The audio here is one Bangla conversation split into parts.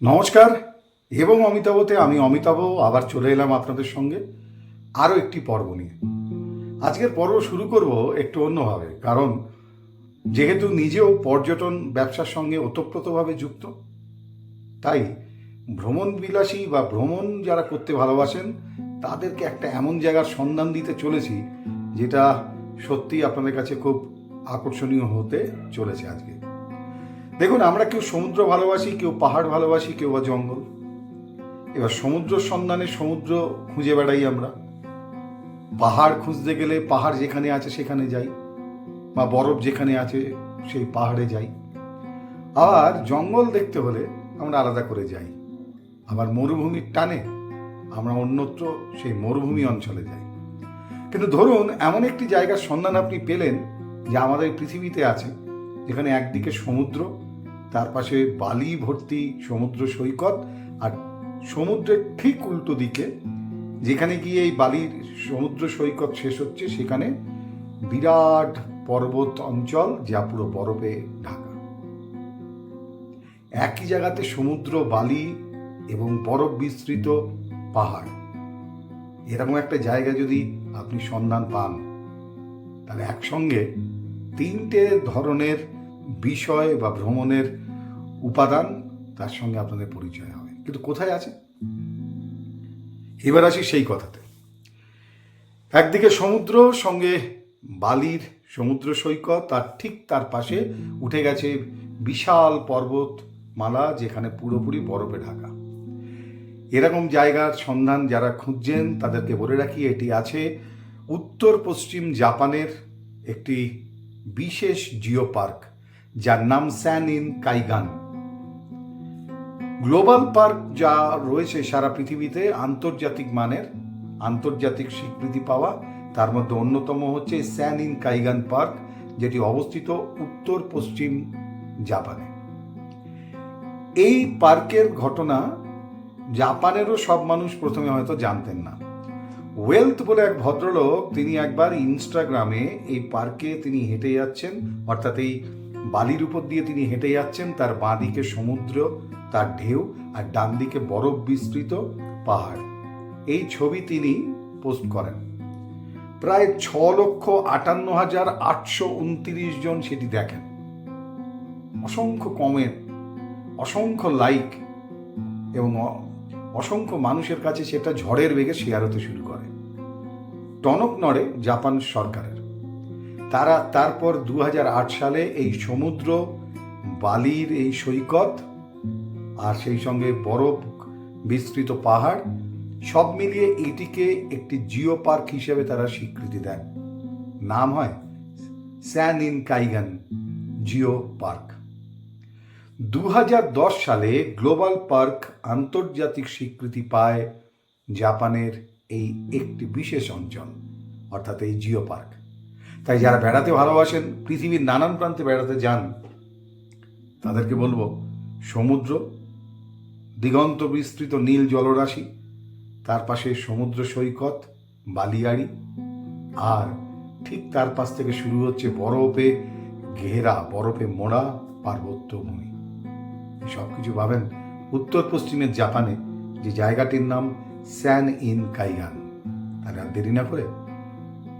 নমস্কার এবং অমিতাভতে আমি অমিতাভ আবার চলে এলাম আপনাদের সঙ্গে আরও একটি পর্ব নিয়ে। আজকের পর্ব শুরু করব একটু অন্যভাবে, কারণ যেহেতু নিজেও পর্যটন ব্যবসার সঙ্গে ওতপ্রোতভাবে যুক্ত, তাই ভ্রমণ বিলাসী বা ভ্রমণ যারা করতে ভালোবাসেন তাদেরকে একটা এমন জায়গার সন্ধান দিতে চলেছি যেটা সত্যি আপনাদের কাছে খুব আকর্ষণীয় হতে চলেছে আজকে। দেখুন, আমরা কেউ সমুদ্র ভালোবাসি, কেউ পাহাড় ভালোবাসি, কেউ বা জঙ্গল। এবার সমুদ্র সন্ধানে সমুদ্র খুঁজে বেড়াই আমরা। পাহাড় খুঁজতে গেলে পাহাড় যেখানে আছে সেখানে যাই, বা বরফ যেখানে আছে সেই পাহাড়ে যাই। আবার জঙ্গল দেখতে হলে আমরা আলাদা করে যাই। আবার মরুভূমির টানে আমরা অন্যত্র সেই মরুভূমি অঞ্চলে যাই। কিন্তু ধরুন এমন একটি জায়গার সন্ধান আপনি পেলেন যা আমাদের পৃথিবীতে আছে, যেখানে একদিকে সমুদ্র, তার পাশে বালি ভর্তি সমুদ্র সৈকত, আর সমুদ্রের ঠিক উল্টো দিকে যেখানে গিয়ে এই বালির সমুদ্র সৈকত শেষ হচ্ছে সেখানে বিরাট পর্বত অঞ্চল যা পুরো বরফে ঢাকা। একই জায়গাতে সমুদ্র, বালি এবং বরফ বিস্তৃত পাহাড়, এরকম একটা জায়গা যদি আপনি সন্ধান পান, তাহলে একসঙ্গে তিনটে ধরনের বিষয় বা ভ্রমণের উপাদান তার সঙ্গে আপনাদের পরিচয় হবে। কিন্তু কোথায় আছে? এবার আসি সেই কথাতে। একদিকে সমুদ্র, সঙ্গে বালির সমুদ্র সৈকত, আর ঠিক তার পাশে উঠে গেছে বিশাল পর্বতমালা যেখানে পুরোপুরি বরফে ঢাকা। এরকম জায়গার সন্ধান যারা খুঁজছেন তাদেরকে বলে রাখি, এটি আছে উত্তর পশ্চিম জাপানের একটি বিশেষ জিও পার্ক, যার নাম স্যান ইন কাইগান। গ্লোবাল পার্ক যা রয়েছে সারা পৃথিবীতে আন্তর্জাতিক মানের, আন্তর্জাতিক স্বীকৃতি পাওয়া, তার মধ্যে অন্যতম হচ্ছে স্যান ইন কাইগান পার্ক, যেটি অবস্থিত উত্তর পশ্চিম জাপানে। এই পার্কের ঘটনা জাপানেরও সব মানুষ প্রথমে হয়তো জানতেন না। ওয়েলথ বলে এক ভদ্রলোক, তিনি একবার ইনস্টাগ্রামে এই পার্কে তিনি হেঁটে যাচ্ছেন, অর্থাৎ এই বালির উপর দিয়ে তিনি হেঁটে যাচ্ছেন, তার বাঁ দিকে সমুদ্র, তার ঢেউ, আর ডান দিকে বরফ বিস্তৃত পাহাড়। এই ছবি তিনি পোস্ট করেন। প্রায় 6,58,829 জন সেটি দেখেন। অসংখ্য কমেন্ট, অসংখ্য লাইক এবং অসংখ্য মানুষের কাছে সেটা ঝড়ের বেগে শেয়ার হতে শুরু করে। টনক নড়ে জাপান সরকারের। তারা তারপর 2008 সালে এই সমুদ্র, বালির এই সৈকত, আর সেই সঙ্গে বরফ বিস্তৃত পাহাড় সব মিলিয়ে এটিকে একটি জিও পার্ক হিসেবে তারা স্বীকৃতি দেন। নাম হয় স্যান ইন কাইগান জিও পার্ক। 2010 সালে গ্লোবাল পার্ক আন্তর্জাতিক স্বীকৃতি পায় জাপানের এই একটি বিশেষ অঞ্চল, অর্থাৎ এই জিও পার্ক। তাই যারা বেড়াতে ভালোবাসেন, পৃথিবীর নানান প্রান্তে বেড়াতে যান, তাদেরকে বলবো সমুদ্র, দিগন্ত বিস্তৃত নীল জলরাশি, তার পাশে সমুদ্র সৈকত, বালিয়াড়ি, আর ঠিক তার পাশ থেকে শুরু হচ্ছে বরফে ঘেরা, বরফে মোড়া পার্বত্য ভূমি। সব কিছু পাবেন উত্তর পশ্চিমের জাপানে, যে জায়গাটির নাম স্যান ইন কাইগান। তাহলে আর দেরি না করে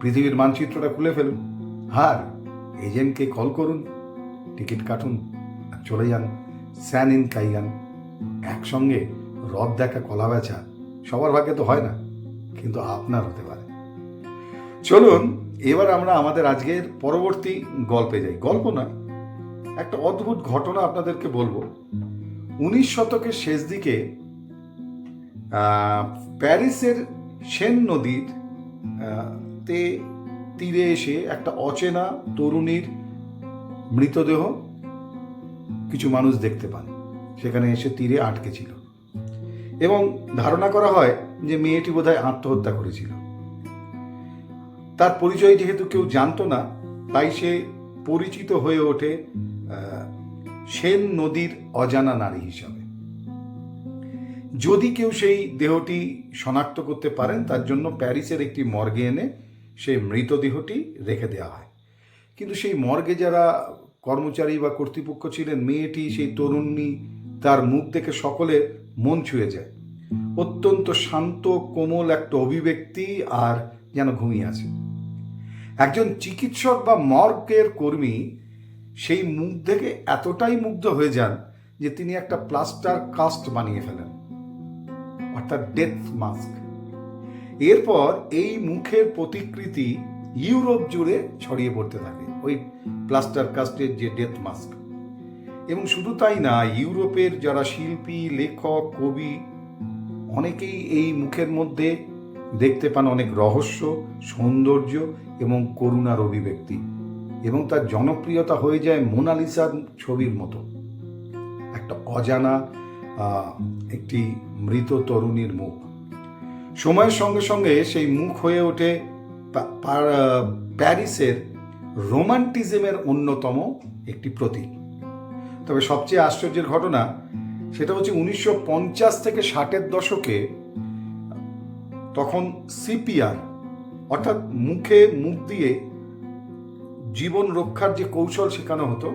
পৃথিবীর মানচিত্রটা খুলে ফেলুন, আর এজেন্টকে কল করুন, টিকিট কাটুন, আর চলে যান স্যান ইন কাইগান। একসঙ্গে হ্রদ দেখা, কলা বেচা সবার ভাগ্যে তো হয় না, কিন্তু আপনার হতে পারে। চলুন এবার আমরা আমাদের আজকের পরবর্তী গল্পে যাই। গল্প নয়, একটা অদ্ভুত ঘটনা আপনাদেরকে বলবো। 19 শতকের শেষ দিকে প্যারিসের সেন নদীর তীরে এসে একটা অচেনা তরুণীর মৃতদেহ কিছু মানুষ দেখতে পান। সেখানে এসে তীরে আটকে ছিল এবং ধারণা করা হয় যে মেয়েটি বোধহয় আত্মহত্যা করেছিল। তার পরিচয় যেহেতু কেউ জানতো না, তাই সে পরিচিত হয়ে ওঠে সেন নদীর অজানা নারী হিসাবে। যদি কেউ সেই দেহটি শনাক্ত করতে পারেন, তার জন্য প্যারিসের একটি মর্গে এনে সেই মৃতদেহটি রেখে দেওয়া হয়। কিন্তু সেই মর্গে যারা কর্মচারী বা কর্তৃপক্ষ ছিলেন, মেয়েটি, সেই তরুণী তার মুখ দেখে সকলের মন ছুঁয়ে যায়। অত্যন্ত শান্ত কোমল একটা অভিব্যক্তি, আর যেন ঘুমিয়ে আছে। একজন চিকিৎসক বা মর্গের কর্মী সেই মুখ দেখে এতটাই মুগ্ধ হয়ে যান যে তিনি একটা প্লাস্টার কাস্ট বানিয়ে ফেলেন, অর্থাৎ ডেথ মাস্ক। এরপর এই মুখের প্রতিকৃতি ইউরোপ জুড়ে ছড়িয়ে পড়তে থাকে, ওই প্লাস্টার কাস্টের যে ডেথ মাস্ক। এবং শুধু তাই না, ইউরোপের যারা শিল্পী, লেখক, কবি, অনেকেই এই মুখের মধ্যে দেখতে পান অনেক রহস্য, সৌন্দর্য এবং করুণার অভিব্যক্তি, এবং তার জনপ্রিয়তা হয়ে যায় মোনালিসার ছবির মতো। একটা অজানা একটি মৃত তরুণীর মুখ। সময়ের সঙ্গে সঙ্গে সেই মুখ হয়ে ওঠে প্যারিসের রোমান্টিজমের অন্যতম একটি প্রতীক। তবে সবচেয়ে আশ্চর্যের ঘটনা সেটা হচ্ছে 1950 থেকে 60-এর দশকে, তখন সিপিআর অর্থাৎ মুখ দিয়ে জীবন রক্ষার যে কৌশল শেখানো হতো,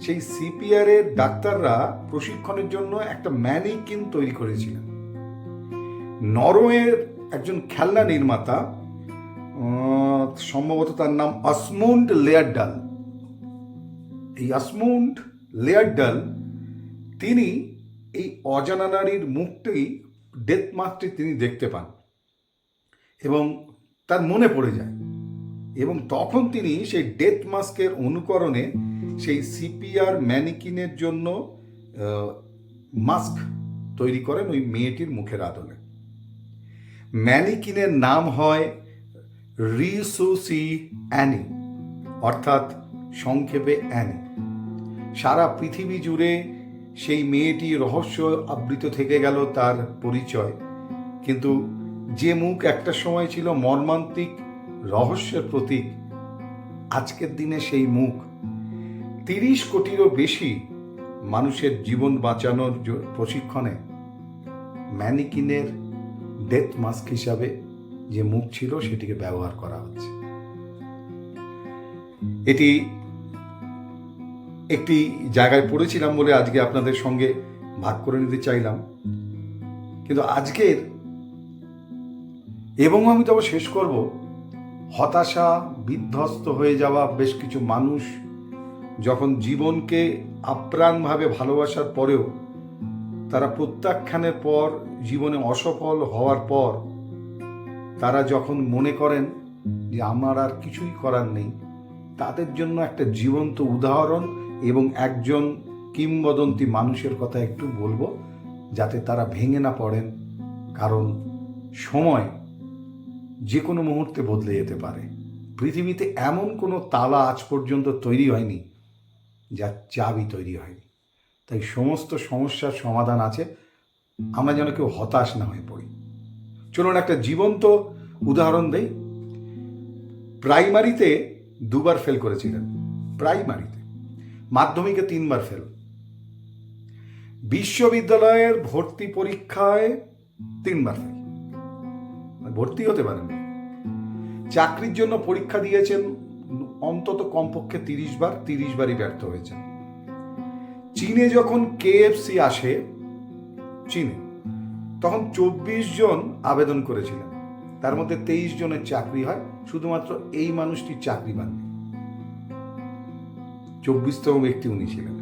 সেই সিপিআরের ডাক্তাররা প্রশিক্ষণের জন্য একটা ম্যানিকিন তৈরি করেছিলেন। নরওয়ের একজন খেলনা নির্মাতা, সম্ভবত তার নাম অসমুন্ড লেয়ারডাল, এই অসমুন্ড লেয়ারডাল তিনি এই অজানা নারীর মুখটি, ডেথ মাস্কটি তিনি দেখতে পান এবং তার মনে পড়ে যায়, এবং তখন তিনি সেই ডেথ মাস্কের অনুকরণে সেই সিপিআর ম্যানিকিনের জন্য মাস্ক তৈরি করেন ওই মেয়েটির মুখের আদলে। ম্যানিকিনের নাম হয় রিসুসি অ্যানি, অর্থাৎ সংক্ষেপে অ্যানি। সারা পৃথিবী জুড়ে সেই মেয়েটি রহস্য আবৃত থেকে গেল তার পরিচয়, কিন্তু যে মুখ একটা সময় ছিল মর্মান্তিক রহস্যের প্রতীক, আজকের দিনে সেই মুখ 30 কোটিরও বেশি মানুষের জীবন বাঁচানোর প্রশিক্ষণে ম্যানিকিনের ডেথ মাস্ক হিসাবে যে মুখ ছিল সেটিকে ব্যবহার করা হচ্ছে। এটি একটি জায়গায় পড়েছিলাম বলে আজকে আপনাদের সঙ্গে ভাগ করে নিতে চাইলাম। কিন্তু আজকের এবং আমি তবে শেষ করব, হতাশা, বিধ্বস্ত হয়ে যাওয়া বেশ কিছু মানুষ যখন জীবনকে আপ্রাণভাবে ভালোবাসার পরেও তারা প্রত্যাখ্যানের পর, জীবনে অসফল হওয়ার পর তারা যখন মনে করেন যে আমার আর কিছুই করার নেই, তাদের জন্য একটা জীবন্ত উদাহরণ এবং একজন কিংবদন্তি মানুষের কথা একটু বলবো, যাতে তারা ভেঙে না পড়েন, কারণ সময় যে কোনো মুহূর্তে বদলে যেতে পারে। পৃথিবীতে এমন কোনো তালা আজ পর্যন্ত তৈরি হয়নি যার চাবি তৈরি হয়নি। তাই সমস্ত সমস্যার সমাধান আছে, আমরা যেন কেউ হতাশ না হয়ে পড়ি। চলুন একটা জীবন্ত উদাহরণ দেই। প্রাইমারিতে 2বার ফেল করেছিলেন, প্রাইমারিতে, মাধ্যমিকে 3বার ফেল, বিশ্ববিদ্যালয়ের ভর্তি পরীক্ষায় 3বার ফেল, ভর্তি হতে পারেন। চাকরির জন্য পরীক্ষা দিয়েছেন অন্তত কমপক্ষে 30 বার, 30 বারই ব্যর্থ হয়েছেন। চীনে যখন কেএফসি আসে চীনে, তখন 24 জন আবেদন করেছিলেন, তার মধ্যে 23 জনের চাকরি হয়, শুধুমাত্র এই মানুষটি চাকরি পাননি। 24তম ব্যক্তি উনি ছিলেন।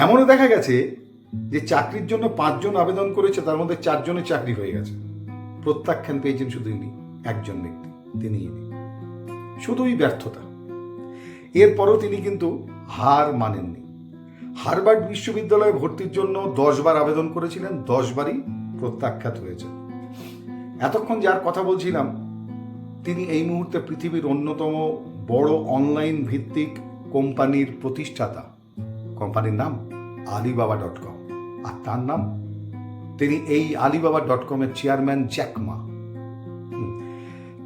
এমনও দেখা গেছে যে চাকরির জন্য 5 জন আবেদন করেছে, তার মধ্যে 4 জনের চাকরি হয়ে গেছে, প্রত্যাখ্যান পেয়েছেন শুধু ইনি, একজন ব্যক্তি, তিনি ইনি। শুধুই ব্যর্থতা। এরপরও তিনি কিন্তু হার মানেননি। হার্ভার্ড বিশ্ববিদ্যালয়ে ভর্তির জন্য 10 বার আবেদন করেছিলেন, 10 বারই প্রত্যাখ্যাত হয়েছে। এতক্ষণ যার কথা বলছিলাম তিনি এই মুহূর্তে পৃথিবীর অন্যতম বড় অনলাইন ভিত্তিক কোম্পানির প্রতিষ্ঠাতা। কোম্পানির নাম Alibaba.com, আর তার নাম, তিনি এই Alibaba.com-এর চেয়ারম্যান জ্যাক মা।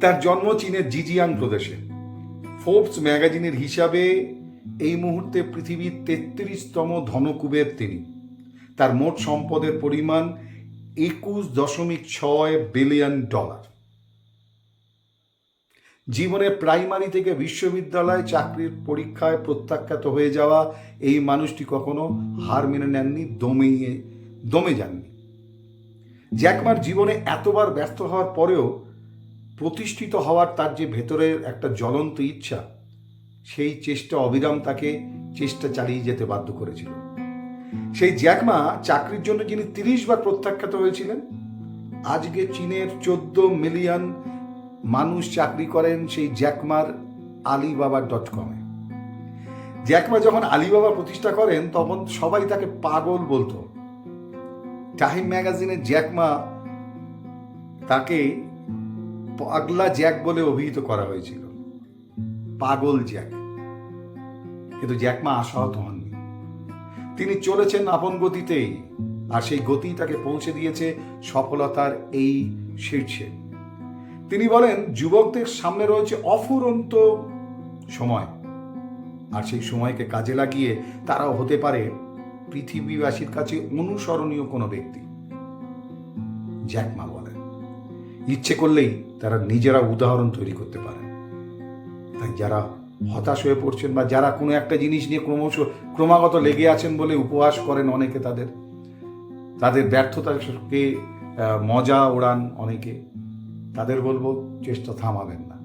তার জন্ম চীনের জিজিয়াং প্রদেশে। ফোর্বস ম্যাগাজিনের হিসাবে এই মুহূর্তে পৃথিবীর 33তম ধনকুবের তিনি। তার মোট সম্পদের পরিমাণ $21.6 বিলিয়ন। জীবনে প্রাইমারি থেকে বিশ্ববিদ্যালয় চাকরির পরীক্ষায় প্রত্যাখ্যাত হয়ে যাওয়া এই মানুষটি কখনো হার মেনে নেননি, দমে যাননি। জ্যাকমার জীবনে এতবার ব্যর্থ হওয়ার পরেও প্রতিষ্ঠিত হওয়ার তার যে ভেতরের একটা জ্বলন্ত ইচ্ছা, সেই চেষ্টা অবিরাম তাকে চেষ্টা চালিয়ে যেতে বাধ্য করেছিল। সেই জ্যাকমা চাকরির জন্য যিনি 30 বার প্রত্যাখ্যাত হয়েছিলেন, আজকে চীনের 14 মিলিয়ন মানুষ চাকরি করেন সেই জ্যাকমার Alibaba.com-এ। জ্যাকমা যখন আলিবাবা প্রতিষ্ঠা করেন তখন সবাই তাকে পাগল বলতো। টাইম ম্যাগাজিনে জ্যাকমা তাকে পাগলা জ্যাক বলে অভিহিত করা হয়েছিল, পাগল জ্যাক। কিন্তু জ্যাকমা আশাহত হননি, তিনি চলেছেন আপন গতিতেই, আর সেই গতি তাকে পৌঁছে দিয়েছে সফলতার এই শীর্ষে। তিনি বলেন, যুবকদের সামনে রয়েছে অফুরন্ত সময়, আর সেই সময়কে কাজে লাগিয়ে তারাও হতে পারে পৃথিবীবাসীর কাছে অনুসরণীয় কোনো ব্যক্তি। জ্যাকমা বলেন, ইচ্ছে করলেই তারা নিজেরা উদাহরণ তৈরি করতে পারে। তাই যারা হতাশ হয়ে পড়ছেন বা যারা কোনো একটা জিনিস নিয়ে ক্রমাগত লেগে আছেন বলে উপহাস করেন অনেকে, তাদের ব্যর্থতাকে মজা ওড়ান অনেকে, তাদের বলবো চেষ্টা থামাবেন না।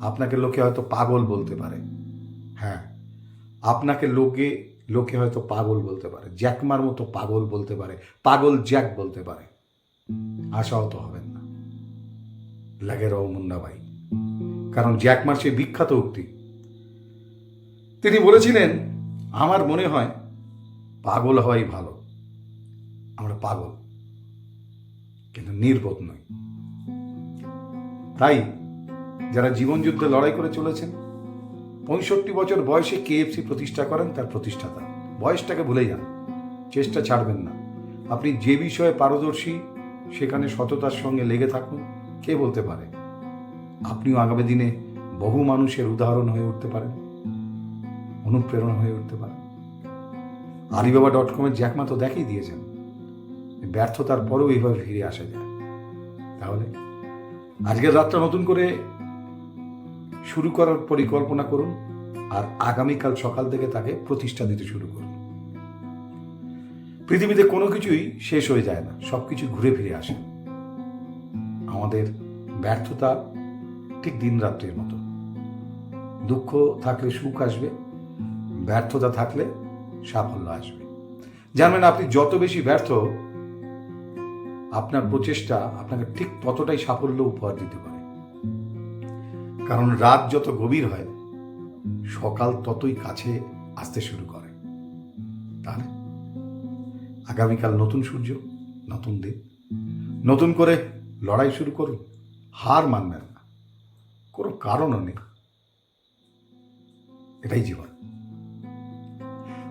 আপনাকে লোকে হয়তো পাগল বলতে পারে, হ্যাঁ, আপনাকে লোকে হয়তো পাগল বলতে পারে, জ্যাকমার মতো পাগল বলতে পারে, পাগল জ্যাক বলতে পারে। আশাহত হবেন না, লাগে রও মুন্নাবাই। কারণ জ্যাকমার সেই বিখ্যাত উক্তি, তিনি বলেছিলেন, আমার মনে হয় পাগল হওয়াই ভালো। আমরা পাগল, কিন্তু নির্বোধ নই। তাই যারা জীবন যুদ্ধে লড়াই করে চলেছেন, 65 বছর বয়সে KFC প্রতিষ্ঠা করেন তার প্রতিষ্ঠাতা, বয়সটাকে ভুলে যান, চেষ্টা ছাড়বেন না। আপনি যে বিষয়ে পারদর্শী সেখানে সততার সঙ্গে লেগে থাকুন। কে বলতে পারে আপনিও আগামী দিনে বহু মানুষের উদাহরণ হয়ে উঠতে পারেন, অনুপ্রেরণা হয়ে উঠতে পারেন। Alibaba.com-এর জ্যাকমা তো দেখিয়ে দিয়েছেন ব্যর্থতার পরেও এইভাবে ফিরে আসা যায়। তাহলে আজকের রাতটা নতুন করে শুরু করার পরিকল্পনা করুন, আর আগামীকাল সকাল থেকে তাকে প্রতিষ্ঠা দিতে শুরু করুন। পৃথিবীতে কোনো কিছুই শেষ হয়ে যায় না, সব কিছু ঘুরে ফিরে আসে। আমাদের ব্যর্থতা ঠিক দিন রাত্রির মতো, দুঃখ থাকলে সুখ আসবে, ব্যর্থতা থাকলে সাফল্য আসবে। জানবেন, আপনি যত বেশি ব্যর্থ, আপনার প্রচেষ্টা আপনাকে ঠিক ততটাই সাফল্য উপহার দিতে পারে। কারণ রাত যত গভীর হয়, সকাল ততই কাছে আসতে শুরু করে। তাহলে আগামীকাল নতুন সূর্য, নতুন দিন, নতুন করে লড়াই শুরু করুন। হার মানবেন না, কোনো কারণও নেই, এটাই জীবন।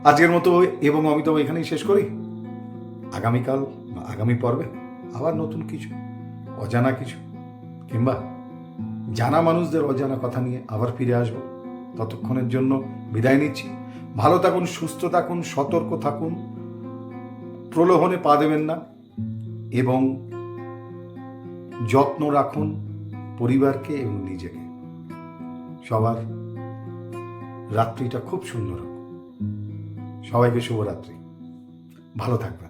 আজকের মতো এবং অমিতাভ এখানেই শেষ করি। আগামীকাল বা আগামী পর্বে আবার নতুন কিছু, অজানা কিছু, কিংবা জানা মানুষদের অজানা কথা নিয়ে আবার ফিরে আসব। ততক্ষণের জন্য বিদায় নিচ্ছি। ভালো থাকুন, সুস্থ থাকুন, সতর্ক থাকুন, প্রলোভনে পা দেবেন না, এবং যত্ন রাখুন পরিবারকে এবং নিজেকে। সবার রাত্রিটা খুব সুন্দর হোক। সবাইকে শুভরাত্রি, ভালো থাকবেন।